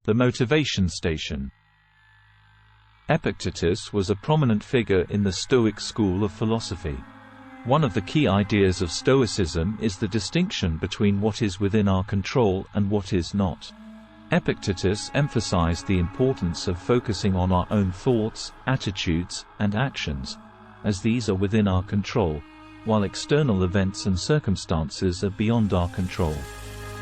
The motivation station. Epictetus was a prominent figure in the Stoic school of philosophy. One of the key ideas of Stoicism is the distinction between what is within our control and what is not. Epictetus emphasized the importance of focusing on our own thoughts, attitudes, and actions, as these are within our control, while external events and circumstances are beyond our control.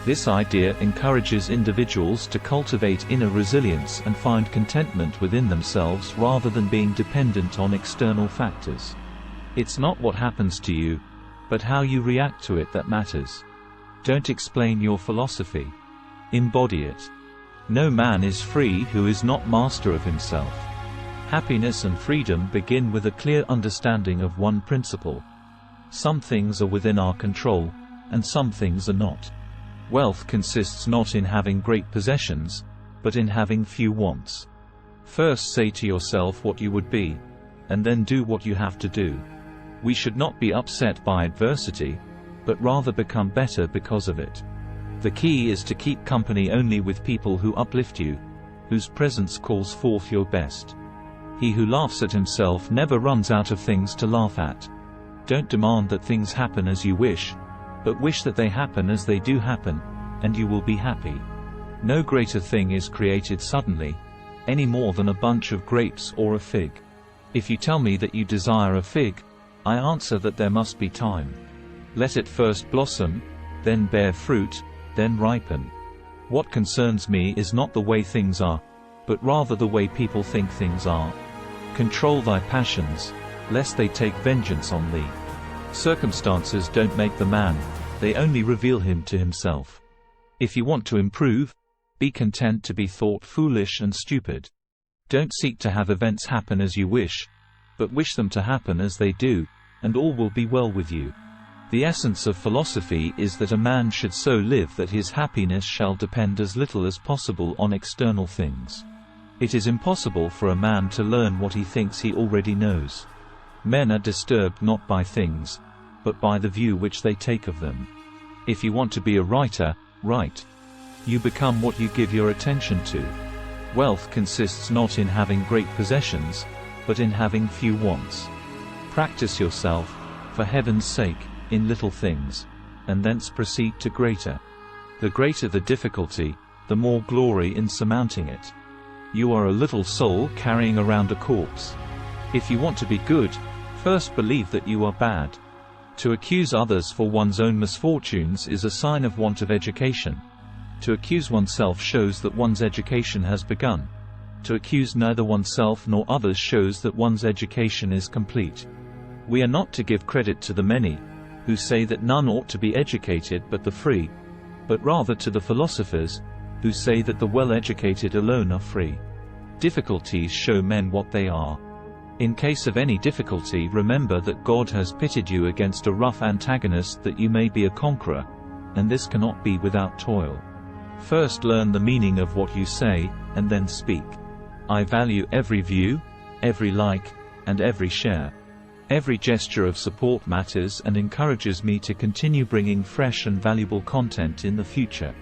This idea encourages individuals to cultivate inner resilience and find contentment within themselves rather than being dependent on external factors. It's not what happens to you, but how you react to it that matters. Don't explain your philosophy. Embody it. No man is free who is not master of himself. Happiness and freedom begin with a clear understanding of one principle. Some things are within our control, and some things are not. Wealth consists not in having great possessions, but in having few wants. First say to yourself what you would be, and then do what you have to do. We should not be upset by adversity, but rather become better because of it. The key is to keep company only with people who uplift you, whose presence calls forth your best. He who laughs at himself never runs out of things to laugh at. Don't demand that things happen as you wish, but wish that they happen as they do happen, and you will be happy. No greater thing is created suddenly, any more than a bunch of grapes or a fig. If you tell me that you desire a fig, I answer that there must be time. Let it first blossom, then bear fruit, then ripen. What concerns me is not the way things are, but rather the way people think things are. Control thy passions, lest they take vengeance on thee. Circumstances don't make the man, they only reveal him to himself. If you want to improve, be content to be thought foolish and stupid. Don't seek to have events happen as you wish, but wish them to happen as they do, and all will be well with you. The essence of philosophy is that a man should so live that his happiness shall depend as little as possible on external things. It is impossible for a man to learn what he thinks he already knows. Men are disturbed not by things, but by the view which they take of them. If you want to be a writer, write. You become what you give your attention to. Wealth consists not in having great possessions, but in having few wants. Practice yourself, for heaven's sake, in little things, and thence proceed to greater. The greater the difficulty, the more glory in surmounting it. You are a little soul carrying around a corpse. If you want to be good, first believe that you are bad. To accuse others for one's own misfortunes is a sign of want of education. To accuse oneself shows that one's education has begun. To accuse neither oneself nor others shows that one's education is complete. We are not to give credit to the many, who say that none ought to be educated but the free, but rather to the philosophers, who say that the well-educated alone are free. Difficulties show men what they are. In case of any difficulty, remember that God has pitted you against a rough antagonist that you may be a conqueror, and this cannot be without toil. First learn the meaning of what you say, and then speak. I value every view, every like, and every share. Every gesture of support matters and encourages me to continue bringing fresh and valuable content in the future.